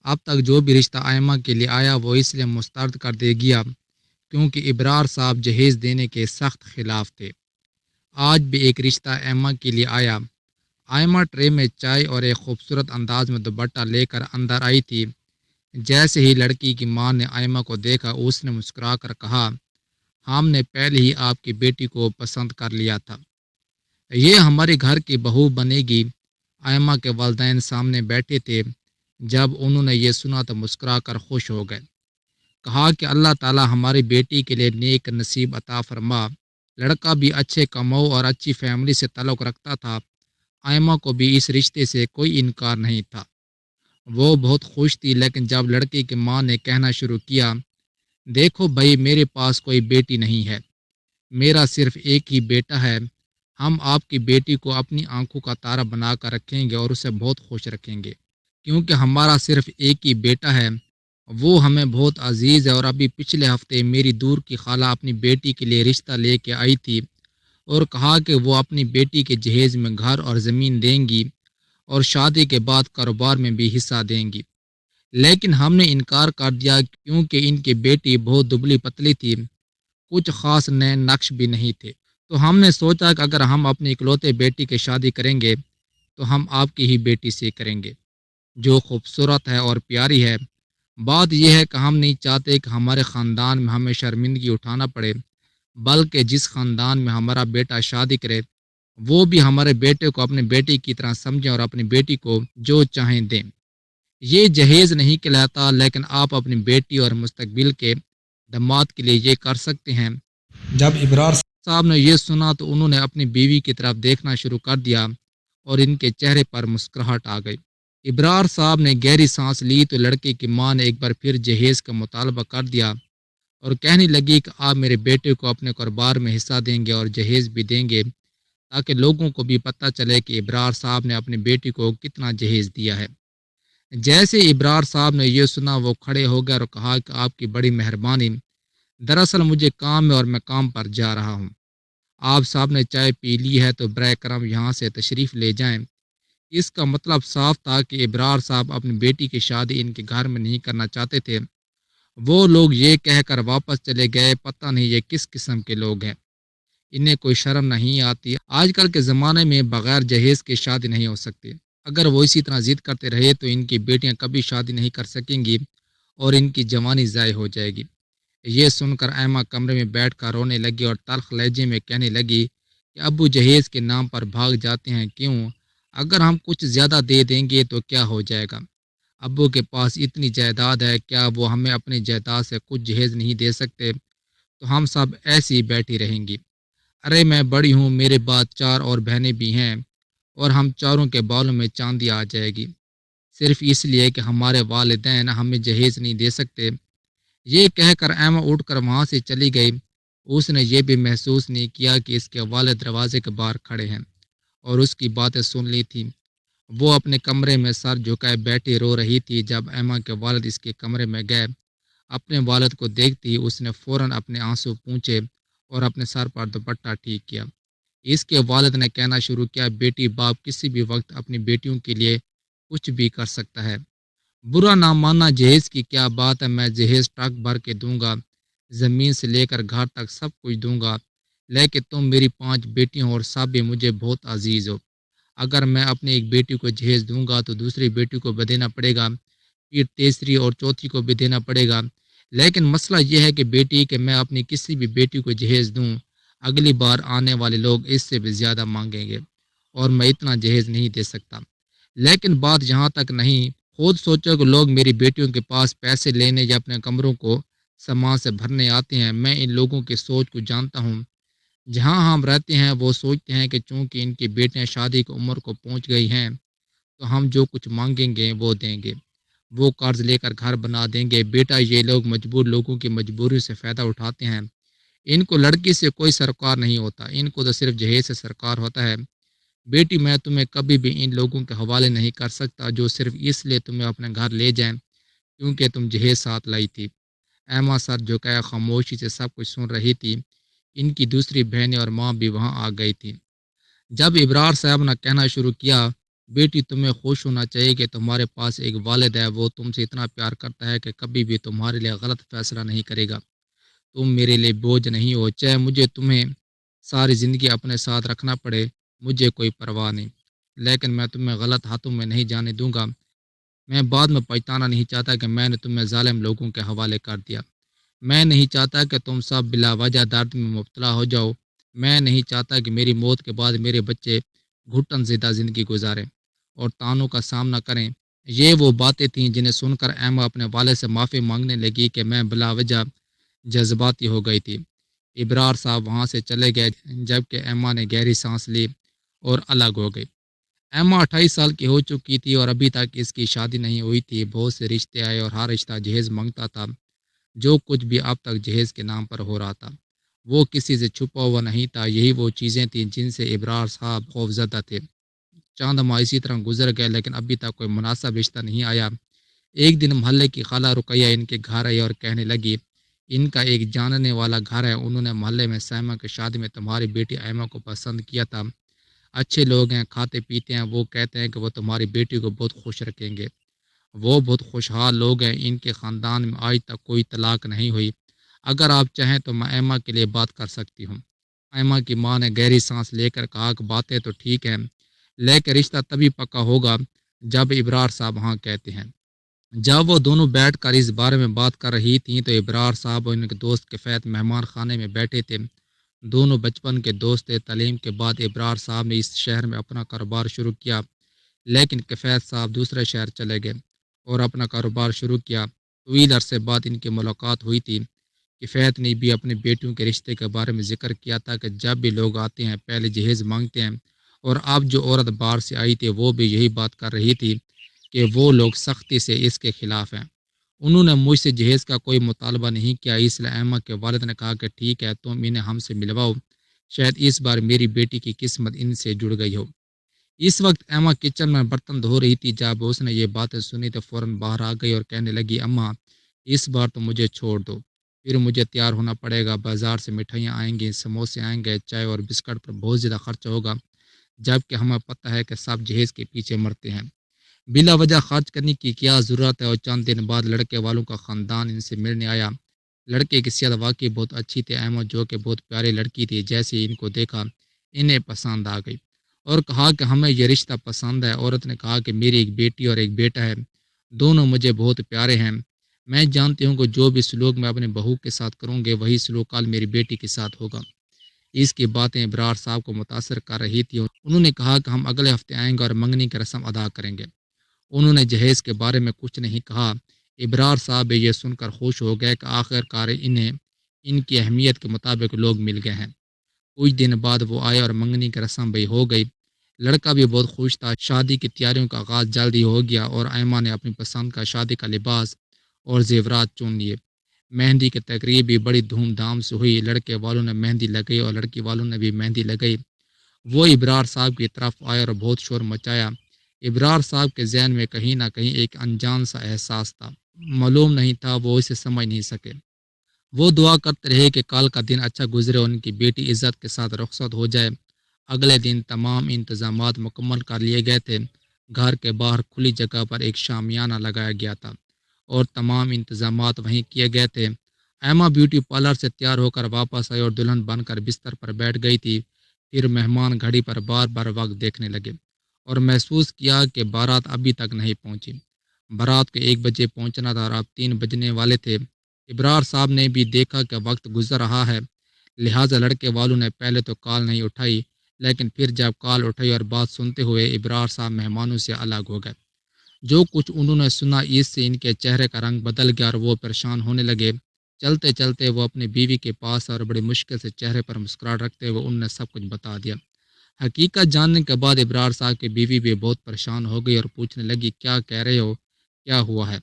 اب تک جو بھی رشتہ آئمہ کے لیے آیا وہ اس لیے مسترد کر دے گیا کیونکہ ابرار صاحب جہیز دینے کے سخت خلاف تھے۔ آج بھی ایک رشتہ ایما کے لیے آیا۔ آئمہ ٹرے میں چائے اور ایک خوبصورت انداز میں دوپٹہ لے کر اندر آئی تھی۔ جیسے ہی لڑکی کی ماں نے آئمہ کو دیکھا اس نے مسکرا کر کہا، ہم نے پہلے ہی آپ کی بیٹی کو پسند کر لیا تھا، یہ ہمارے گھر کی بہو بنے گی۔ آئمہ کے والدین سامنے بیٹھے تھے۔ جب انہوں نے یہ سنا تو مسکرا کر خوش ہو گئے، کہا کہ اللہ تعالی ہماری بیٹی کے لیے نیک نصیب عطا فرما۔ لڑکا بھی اچھے کماؤ اور اچھی فیملی سے تعلق رکھتا تھا۔ آئمہ کو بھی اس رشتے سے کوئی انکار نہیں تھا۔ وہ بہت خوش تھی، لیکن جب لڑکی کی ماں نے کہنا شروع کیا، دیکھو بھائی میرے پاس کوئی بیٹی نہیں ہے، میرا صرف ایک ہی بیٹا ہے، ہم آپ کی بیٹی کو اپنی آنکھوں کا تارا بنا کر رکھیں گے اور اسے بہت خوش رکھیں گے، کیونکہ ہمارا صرف ایک ہی بیٹا ہے، وہ ہمیں بہت عزیز ہے۔ اور ابھی پچھلے ہفتے میری دور کی خالہ اپنی بیٹی کے لیے رشتہ لے کے آئی تھی اور کہا کہ وہ اپنی بیٹی کے جہیز میں گھر اور زمین دیں گی اور شادی کے بعد کاروبار میں بھی حصہ دیں گی، لیکن ہم نے انکار کر دیا کیونکہ ان کی بیٹی بہت دبلی پتلی تھی، کچھ خاص نئے نقش بھی نہیں تھے۔ تو ہم نے سوچا کہ اگر ہم اپنی اکلوتے بیٹی کی شادی کریں گے تو ہم آپ کی ہی بیٹی سے کریں گے جو خوبصورت ہے اور پیاری ہے۔ بات یہ ہے کہ ہم نہیں چاہتے کہ ہمارے خاندان میں ہمیں شرمندگی اٹھانا پڑے، بلکہ جس خاندان میں ہمارا بیٹا شادی کرے وہ بھی ہمارے بیٹے کو اپنے بیٹی کی طرح سمجھیں اور اپنی بیٹی کو جو چاہیں دیں۔ یہ جہیز نہیں کہلاتا، لیکن آپ اپنی بیٹی اور مستقبل کے داماد کے لیے یہ کر سکتے ہیں۔ جب ابرار صاحب نے یہ سنا تو انہوں نے اپنی بیوی کی طرف دیکھنا شروع کر دیا اور ان کے چہرے پر مسکراہٹ آ گئی۔ ابرار صاحب نے گہری سانس لی تو لڑکے کی ماں نے ایک بار پھر جہیز کا مطالبہ کر دیا اور کہنے لگی کہ آپ میرے بیٹے کو اپنے کاروبار میں حصہ دیں گے اور جہیز بھی دیں گے تاکہ لوگوں کو بھی پتہ چلے کہ ابرار صاحب نے اپنی بیٹی کو کتنا جہیز دیا ہے۔ جیسے ابرار صاحب نے یہ سنا وہ کھڑے ہو گئے اور کہا کہ آپ کی بڑی مہربانی، دراصل مجھے کام ہے اور میں کام پر جا رہا ہوں، آپ صاحب نے چائے پی لی ہے تو برائے کرم یہاں سے تشریف لے جائیں۔ اس کا مطلب صاف تھا کہ ابرار صاحب اپنی بیٹی کی شادی ان کے گھر میں نہیں کرنا چاہتے تھے۔ وہ لوگ یہ کہہ کر واپس چلے گئے، پتہ نہیں یہ کس قسم کے لوگ ہیں، انہیں کوئی شرم نہیں آتی۔ آج کل کے زمانے میں بغیر جہیز کے شادی نہیں ہو سکتی۔ اگر وہ اسی طرح ضد کرتے رہے تو ان کی بیٹیاں کبھی شادی نہیں کر سکیں گی اور ان کی جوانی ضائع ہو جائے گی۔ یہ سن کر ایما کمرے میں بیٹھ کر رونے لگی اور تلخ لہجے میں کہنے لگی کہ ابو جہیز کے نام پر بھاگ جاتے ہیں کیوں؟ اگر ہم کچھ زیادہ دے دیں گے تو کیا ہو جائے گا؟ ابو کے پاس اتنی جائیداد ہے، کیا وہ ہمیں اپنی جائیداد سے کچھ جہیز نہیں دے سکتے؟ تو ہم سب ایسی ہی بیٹھی رہیں گی۔ ارے میں بڑی ہوں، میرے بعد 4 اور بہنیں بھی ہیں اور ہم چاروں کے بالوں میں چاندی آ جائے گی، صرف اس لیے کہ ہمارے والدین ہمیں جہیز نہیں دے سکتے۔ یہ کہہ کر ایما اٹھ کر وہاں سے چلی گئی۔ اس نے یہ بھی محسوس نہیں کیا کہ اس کے والد دروازے کے باہر کھڑے ہیں اور اس کی باتیں سن لی تھی۔ وہ اپنے کمرے میں سر جھکائے بیٹھی رو رہی تھی۔ جب ایما کے والد اس کے کمرے میں گئے، اپنے والد کو دیکھتی اس نے فوراً اپنے آنسو پونچھے اور اپنے سر پر دوپٹہ ٹھیک کیا۔ اس کے والد نے کہنا شروع کیا، بیٹی باپ کسی بھی وقت اپنی بیٹیوں کے لیے کچھ بھی کر سکتا ہے، برا نہ ماننا، جہیز کی کیا بات ہے، میں جہیز ٹرک بھر کے دوں گا، زمین سے لے کر گھر تک سب کچھ دوں گا، لیکن تم میری 5 بیٹیوں اور سب بھی مجھے بہت عزیز ہو۔ اگر میں اپنی ایک بیٹی کو جہیز دوں گا تو دوسری بیٹی کو بھی دینا پڑے گا، پھر تیسری اور چوتھی کو بھی دینا پڑے گا، لیکن مسئلہ یہ ہے کہ بیٹی کہ میں اپنی کسی بھی بیٹی کو جہیز دوں، اگلی بار آنے والے لوگ اس سے بھی زیادہ مانگیں گے اور میں اتنا جہیز نہیں دے سکتا۔ لیکن بات یہاں تک نہیں، خود سوچو کہ لوگ میری بیٹیوں کے پاس پیسے لینے یا اپنے کمروں کو سامان سے بھرنے آتے ہیں، میں ان لوگوں کی سوچ کو جانتا ہوں۔ جہاں ہم رہتے ہیں وہ سوچتے ہیں کہ چونکہ ان کی بیٹیاں شادی کی عمر کو پہنچ گئی ہیں تو ہم جو کچھ مانگیں گے وہ دیں گے، وہ قرض لے کر گھر بنا دیں گے۔ بیٹا یہ لوگ مجبور لوگوں کی مجبوری سے فائدہ اٹھاتے ہیں، ان کو لڑکی سے کوئی سرکار نہیں ہوتا، ان کو تو صرف جہیز سے سرکار ہوتا ہے۔ بیٹی میں تمہیں کبھی بھی ان لوگوں کے حوالے نہیں کر سکتا جو صرف اس لیے تمہیں اپنے گھر لے جائیں کیونکہ تم جہیز ساتھ لائی تھی۔ ایما سر جھکایا خاموشی سے سب کچھ سن رہی تھی۔ ان کی دوسری بہنیں اور ماں بھی وہاں آ گئی تھی۔ جب ابرار صاحب نے کہنا شروع کیا، بیٹی تمہیں خوش ہونا چاہیے کہ تمہارے پاس ایک والد ہے، وہ تم سے اتنا پیار کرتا ہے کہ کبھی بھی تمہارے لیے غلط فیصلہ نہیں کرے گا۔ تم میرے لیے بوجھ نہیں ہو، چاہے مجھے تمہیں ساری زندگی اپنے ساتھ رکھنا پڑے، مجھے کوئی پرواہ نہیں، لیکن میں تمہیں غلط ہاتھوں میں نہیں جانے دوں گا۔ میں بعد میں پچھتانا نہیں چاہتا کہ میں نے تمہیں ظالم لوگوں کے حوالے کر دیا۔ میں نہیں چاہتا کہ تم سب بلا وجہ درد میں مبتلا ہو جاؤ۔ میں نہیں چاہتا کہ میری موت کے بعد میرے بچے گھٹن زدہ زندگی گزاریں اور تانوں کا سامنا کریں۔ یہ وہ باتیں تھیں جنہیں سن کر ایما اپنے والد سے معافی مانگنے لگی کہ میں بلا وجہ جذباتی ہو گئی تھی۔ ابرار صاحب وہاں سے چلے گئے جبکہ ایما نے گہری سانس لی اور الگ ہو گئی۔ ایما 28 سال کی ہو چکی تھی اور ابھی تک اس کی شادی نہیں ہوئی تھی۔ بہت سے رشتے آئے اور ہر رشتہ جہیز مانگتا تھا۔ جو کچھ بھی اب تک جہیز کے نام پر ہو رہا تھا وہ کسی سے چھپا ہوا نہیں تھا۔ یہی وہ چیزیں تھیں جن سے ابرار صاحب خوفزدہ تھے۔ چاند ماہ اسی طرح گزر گئے لیکن ابھی تک کوئی مناسب رشتہ نہیں آیا۔ ایک دن محلے کی خالہ رقیہ ان کے گھر آئی اور کہنے لگی، ان کا ایک جاننے والا گھر ہے، انہوں نے محلے میں سائمہ کی شادی میں تمہاری بیٹی ایما کو پسند کیا تھا۔ اچھے لوگ ہیں، کھاتے پیتے ہیں، وہ کہتے ہیں کہ وہ تمہاری بیٹی کو بہت خوش رکھیں گے۔ وہ بہت خوشحال لوگ ہیں، ان کے خاندان میں آج تک کوئی طلاق نہیں ہوئی۔ اگر آپ چاہیں تو میں ایما کے لیے بات کر سکتی ہوں۔ ایما کی ماں نے گہری سانس لے کر کہا کہ باتیں تو ٹھیک ہیں لیکن رشتہ تبھی پکا ہوگا جب ابرار صاحب ہاں کہتے ہیں۔ جب وہ دونوں بیٹھ کر اس بارے میں بات کر رہی تھیں تو ابرار صاحب اور ان کے دوست کفایت مہمان خانے میں بیٹھے تھے۔ دونوں بچپن کے دوست تھے۔ تعلیم کے بعد ابرار صاحب نے اس شہر میں اپنا کاروبار شروع کیا لیکن کفایت صاحب دوسرے شہر چلے گئے اور اپنا کاروبار شروع کیا۔ طویل عرصے بعد ان کی ملاقات ہوئی تھی۔ کفایت نے بھی اپنے بیٹیوں کے رشتے کے بارے میں ذکر کیا تھا کہ جب بھی لوگ آتے ہیں پہلے جہیز مانگتے ہیں، اور اب جو عورت باہر سے آئی تھی وہ بھی یہی بات کر رہی تھی کہ وہ لوگ سختی سے اس کے خلاف ہیں۔ انہوں نے مجھ سے جہیز کا کوئی مطالبہ نہیں کیا، اس لیے ایما کے والد نے کہا کہ ٹھیک ہے، تم انہیں ہم سے ملواؤ، شاید اس بار میری بیٹی کی قسمت ان سے جڑ گئی ہو۔ اس وقت ایما کچن میں برتن دھو رہی تھی۔ جب اس نے یہ باتیں سنی تو فوراً باہر آ گئی اور کہنے لگی، اماں اس بار تو مجھے چھوڑ دو، پھر مجھے تیار ہونا پڑے گا، بازار سے مٹھائیاں آئیں گی، سموسے آئیں گے، چائے اور بسکٹ پر بہت زیادہ خرچ ہوگا، جبکہ ہمیں پتہ ہے کہ سب جہیز کے پیچھے مرتے ہیں۔ بلا وجہ خرچ کرنے کی کیا ضرورت ہے؟ اور چند دن بعد لڑکے والوں کا خاندان ان سے ملنے آیا۔ لڑکے کی صحت واقعی بہت اچھی تھی۔ ایما جو کہ بہت پیاری لڑکی تھی، جیسے ہی ان کو دیکھا انہیں پسند آ گئی اور کہا کہ ہمیں یہ رشتہ پسند ہے۔ عورت نے کہا کہ میری ایک بیٹی اور ایک بیٹا ہے، دونوں مجھے بہت پیارے ہیں۔ میں جانتی ہوں کہ جو بھی سلوک میں اپنے بہو کے ساتھ کروں گے وہی سلوک کل میری بیٹی کے ساتھ ہوگا۔ اس کی باتیں ابرار صاحب کو متاثر کر رہی تھی۔ انہوں نے کہا کہ ہم اگلے ہفتے آئیں گے اور منگنی کی رسم ادا کریں گے۔ انہوں نے جہیز کے بارے میں کچھ نہیں کہا۔ ابرار صاحب بھی یہ سن کر خوش ہو گئے کہ آخر کار انہیں ان کی اہمیت کے مطابق لوگ مل گئے ہیں۔ کچھ دن بعد وہ آئے اور منگنی کی رسم بھی ہو گئی۔ لڑکا بھی بہت خوش تھا۔ شادی کی تیاریوں کا آغاز جلد ہی ہو گیا اور ایما نے اپنی پسند کا شادی کا لباس اور زیورات چن لیے۔ مہندی کی تقریب بھی بڑی دھوم دھام سے ہوئی۔ لڑکے والوں نے مہندی لگائی اور لڑکی والوں نے بھی مہندی لگائی۔ وہ ابرار صاحب کی طرف آئے اور بہت شور مچایا۔ ابرار صاحب کے ذہن میں کہیں نہ کہیں ایک انجان سا احساس تھا، معلوم نہیں تھا، وہ اسے سمجھ نہیں سکے۔ وہ دعا کرتے رہے کہ کل کا دن اچھا گزرے اور ان کی بیٹی عزت کے ساتھ رخصت ہو جائے۔ اگلے دن تمام انتظامات مکمل کر لیے گئے تھے۔ گھر کے باہر کھلی جگہ پر ایک شامیانہ لگایا گیا تھا اور تمام انتظامات وہیں کیے گئے تھے۔ ایما بیوٹی پارلر سے تیار ہو کر واپس آئی اور دلہن بن کر بستر پر بیٹھ گئی تھی۔ پھر مہمان گھڑی پر بار بار وقت دیکھنے لگے اور محسوس کیا کہ بارات ابھی تک نہیں پہنچی۔ بارات کو 1 بجے پہنچنا تھا اور اب 3 بجنے والے تھے۔ ابرار صاحب نے بھی دیکھا کہ وقت گزر رہا ہے، لہٰذا لڑکے والوں نے پہلے تو کال نہیں اٹھائی، لیکن پھر جب کال اٹھائی اور بات سنتے ہوئے ابرار صاحب مہمانوں سے الگ ہو گئے۔ جو کچھ انہوں نے سنا اس سے ان کے چہرے کا رنگ بدل گیا اور وہ پریشان ہونے لگے۔ چلتے چلتے وہ اپنی بیوی کے پاس اور بڑی مشکل سے چہرے پر مسکراہٹ رکھتے ہوئے انہوں نے سب کچھ بتا دیا۔ حقیقت جاننے کے بعد ابرار صاحب کی بیوی بھی بہت پریشان ہو گئی اور پوچھنے لگی، کیا کہہ رہے ہو، کیا ہوا ہے؟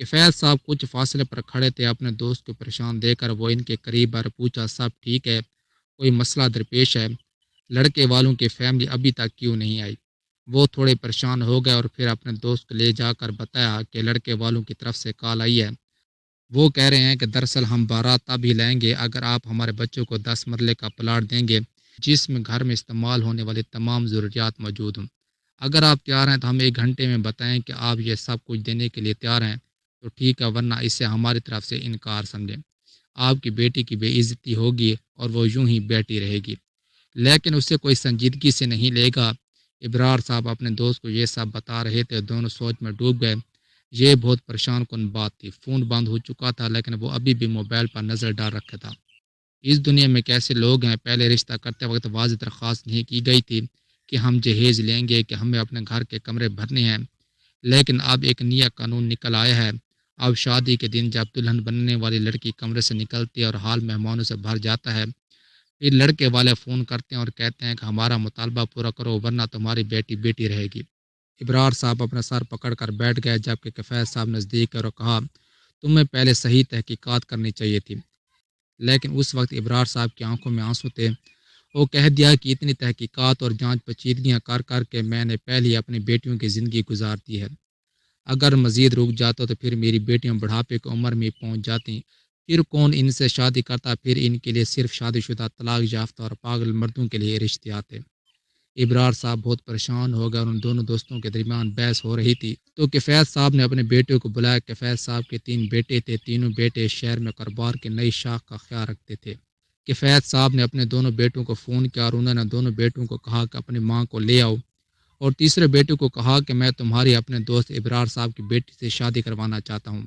کفایت صاحب کچھ فاصلے پر کھڑے تھے۔ اپنے دوست کو پریشان دیکھ کر وہ ان کے قریب آر پوچھا، سب ٹھیک ہے؟ کوئی مسئلہ درپیش ہے؟ لڑکے والوں کی فیملی ابھی تک کیوں نہیں آئی؟ وہ تھوڑے پریشان ہو گئے اور پھر اپنے دوست کو لے جا کر بتایا کہ لڑکے والوں کی طرف سے کال آئی ہے۔ وہ کہہ رہے ہیں کہ دراصل ہم بارات تب ہی لائیں گے اگر آپ ہمارے بچوں کو 10 مرلے کا پلاٹ دیں گے جس میں گھر میں استعمال ہونے والی تمام ضروریات موجود ہوں۔ اگر آپ تیار ہیں تو ہم 1 گھنٹے میں بتائیں کہ آپ یہ سب کچھ دینے کے لیے تیار ہیں تو ٹھیک ہے، ورنہ اس سے ہماری طرف سے انکار سمجھیں۔ آپ کی بیٹی کی بے عزتی ہوگی اور وہ یوں ہی بیٹھی رہے گی، لیکن اسے کوئی سنجیدگی سے نہیں لے گا۔ ابرار صاحب اپنے دوست کو یہ سب بتا رہے تھے، دونوں سوچ میں ڈوب گئے۔ یہ بہت پریشان کن بات تھی۔ فون بند ہو چکا تھا لیکن وہ ابھی بھی موبائل پر نظر ڈال رکھا تھا۔ اس دنیا میں کیسے لوگ ہیں؟ پہلے رشتہ کرتے وقت واضح درخواست نہیں کی گئی تھی کہ ہم جہیز لیں گے، کہ ہمیں اپنے گھر کے کمرے بھرنے ہیں، لیکن اب ایک نیا قانون نکل آیا ہے۔ اب شادی کے دن جب دلہن بننے والی لڑکی کمرے سے نکلتی ہے اور ہال مہمانوں سے بھر جاتا ہے، پھر لڑکے والے فون کرتے ہیں اور کہتے ہیں کہ ہمارا مطالبہ پورا کرو ورنہ تمہاری بیٹی بیٹی رہے گی۔ ابرار صاحب اپنا سر پکڑ کر بیٹھ گئے، جبکہ کفایت صاحب نزدیک اور کہا، تمہیں پہلے صحیح تحقیقات کرنی چاہیے تھی۔ لیکن اس وقت ابرار صاحب کی آنکھوں میں آنسو تھے۔ وہ کہہ دیا کہ اتنی تحقیقات اور جانچ پیچیدگیاں کر کر کے میں نے پہلے ہی اپنی بیٹیوں کی زندگی گزار دی ہے۔ اگر مزید رک جاتا تو پھر میری بیٹیاں بڑھاپے کی عمر میں پہنچ جاتی، پھر کون ان سے شادی کرتا؟ پھر ان کے لیے صرف شادی شدہ، طلاق یافتہ اور پاگل مردوں کے لیے رشتے آتے۔ ابرار صاحب بہت پریشان ہو گئے اور ان دونوں دوستوں کے درمیان بحث ہو رہی تھی تو کفایت صاحب نے اپنے بیٹے کو بلایا۔ کفایت صاحب کے 3 بیٹے تھے، تینوں بیٹے شہر میں کاروبار کی نئی شاخ کا خیال رکھتے تھے۔ کفایت صاحب نے اپنے دونوں بیٹوں کو فون کیا اور انہوں نے دونوں بیٹوں کو کہا کہ اپنی ماں کو لے آؤ، اور تیسرے بیٹے کو کہا کہ میں تمہاری اپنے دوست ابرار صاحب کی بیٹی سے شادی کروانا چاہتا ہوں،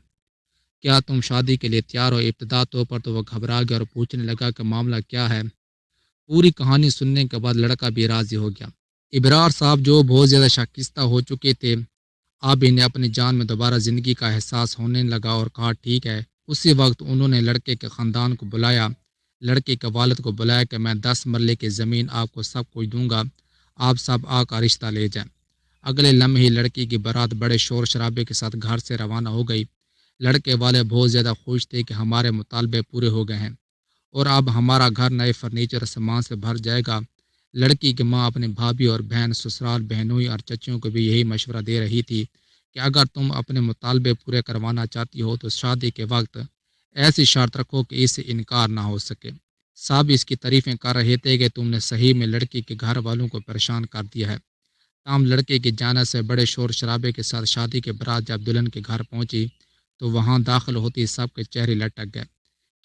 کیا تم شادی کے لیے تیار ہو؟ ابتدا طور پر تو وہ گھبرا گیا اور پوچھنے لگا کہ معاملہ کیا ہے۔ پوری کہانی سننے کے بعد لڑکا بھی راضی ہو گیا۔ ابرار صاحب جو بہت زیادہ شائستہ ہو چکے تھے، اب انہیں اپنی جان میں دوبارہ زندگی کا احساس ہونے لگا اور کہا ٹھیک ہے۔ اسی وقت انہوں نے لڑکے کے خاندان کو بلایا، لڑکے کے والد کو بلایا کہ میں 10 مرلے کی زمین آپ کو سب کچھ دوں گا، آپ سب آ کا رشتہ لے جائیں۔ اگلے لمحے ہی لڑکی کی بارات بڑے شور شرابے کے ساتھ گھر سے روانہ ہو گئی۔ لڑکے والے بہت زیادہ خوش تھے کہ ہمارے مطالبے پورے ہو گئے ہیں اور اب ہمارا گھر نئے فرنیچر سامان سے بھر جائے گا۔ لڑکی کی ماں اپنے بھابھی اور بہن، سسرال بہنوئی اور چچوں کو بھی یہی مشورہ دے رہی تھی کہ اگر تم اپنے مطالبے پورے کروانا چاہتی ہو تو شادی کے وقت ایسی شرط رکھو کہ اس سے انکار نہ ہو سکے۔ سب اس کی تعریفیں کر رہے تھے کہ تم نے صحیح میں لڑکی کے گھر والوں کو پریشان کر دیا ہے۔ تاہم لڑکے کی جانب سے بڑے شور شرابے کے ساتھ شادی کے برات جب دلہن کے گھر پہنچی تو وہاں داخل ہوتی سب کے چہرے لٹک گئے،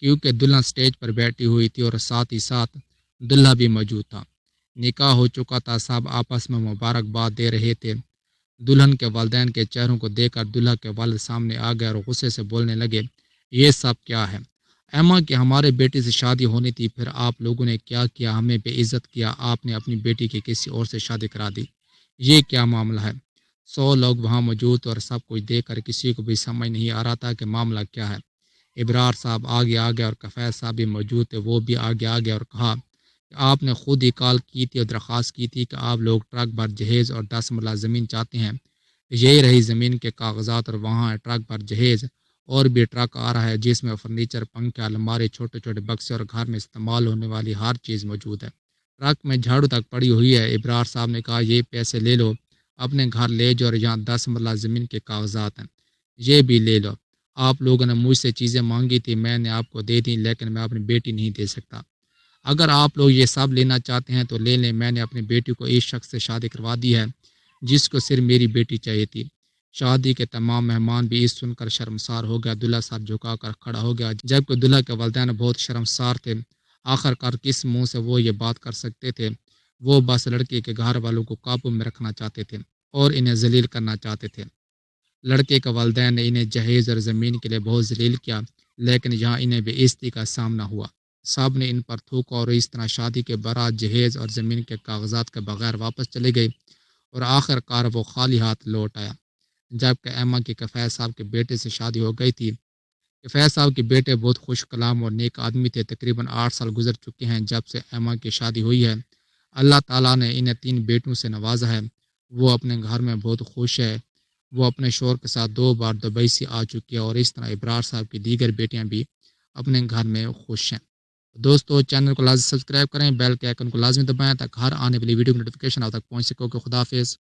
کیونکہ دلہن سٹیج پر بیٹھی ہوئی تھی اور ساتھ ہی ساتھ دلہا بھی موجود تھا۔ نکاح ہو چکا تھا، سب آپس میں مبارکباد دے رہے تھے۔ دلہن کے والدین کے چہروں کو دیکھ کر دلہا کے والد سامنے آ گئے اور غصے سے بولنے لگے، یہ سب کیا ہے؟ ایما کہ ہمارے بیٹی سے شادی ہونی تھی، پھر آپ لوگوں نے کیا کیا؟ ہمیں بے عزت کیا، آپ نے اپنی بیٹی کی کسی اور سے شادی کرا دی، یہ کیا معاملہ ہے؟ 100 لوگ وہاں موجود تھے اور سب کچھ دیکھ کر کسی کو بھی سمجھ نہیں آ رہا تھا کہ معاملہ کیا ہے۔ ابرار صاحب آگے آ گئے اور کفایت صاحب بھی موجود تھے، وہ بھی آگے آ گئے اور کہا کہ آپ نے خود ہی کال کی تھی اور درخواست کی تھی کہ آپ لوگ ٹرک بھر جہیز اور 10 مرلہ زمین چاہتے ہیں۔ یہی رہی زمین کے کاغذات اور وہاں ہے ٹرک بھر جہیز، اور بھی ٹرک آ رہا ہے جس میں فرنیچر، پنکھے، الماری، چھوٹے چھوٹے بکسے اور گھر میں استعمال ہونے والی ہر چیز موجود ہے۔ ٹرک میں جھاڑو تک پڑی ہوئی ہے۔ ابرار صاحب نے کہا یہ پیسے لے لو، اپنے گھر لے جاؤ، اور یہاں 10 مرلہ زمین کے کاغذات ہیں، یہ بھی لے لو۔ آپ لوگوں نے مجھ سے چیزیں مانگی تھی، میں نے آپ کو دے دی، لیکن میں اپنی بیٹی نہیں دے سکتا۔ اگر آپ لوگ یہ سب لینا چاہتے ہیں تو لے لیں، میں نے اپنی بیٹی کو اس شخص سے شادی کروا دی ہے جس کو صرف میری بیٹی چاہیے تھی۔ شادی کے تمام مہمان بھی اس سن کر شرمسار ہو گیا۔ دلہا سر جھکا کر کھڑا ہو گیا، جبکہ دلہا کے والدین بہت شرمسار تھے۔ آخر کار کس منہ سے وہ یہ بات کر سکتے تھے؟ وہ بس لڑکے کے گھر والوں کو قابو میں رکھنا چاہتے تھے اور انہیں ذلیل کرنا چاہتے تھے۔ لڑکے کے والدین نے انہیں جہیز اور زمین کے لیے بہت ذلیل کیا، لیکن یہاں انہیں بے عزتی کا سامنا ہوا۔ سب نے ان پر تھوکا اور اس طرح شادی کے بارات جہیز اور زمین کے کاغذات کے بغیر واپس چلے گئے اور آخر کار وہ خالی ہاتھ لوٹ آیا۔ جبکہ ایما کی کفایت صاحب کے بیٹے سے شادی ہو گئی تھی۔ کفایت صاحب کے بیٹے بہت خوش کلام اور نیک آدمی تھے۔ تقریباً 8 سال گزر چکے ہیں جب سے ایما کی شادی ہوئی ہے۔ اللہ تعالیٰ نے انہیں 3 بیٹوں سے نوازا ہے۔ وہ اپنے گھر میں بہت خوش ہے۔ وہ اپنے شوہر کے ساتھ 2 بار دبئی سے آ چکی ہے اور اس طرح ابرار صاحب کی دیگر بیٹیاں بھی اپنے گھر میں خوش ہیں۔ دوستو چینل کو لازمی سبسکرائب کریں، بیل کے آئیکن کو لازمی دبائیں تاکہ ہر آنے والی ویڈیو کی نوٹیفیکیشن آپ تک پہنچ سکے۔ خدا حافظ۔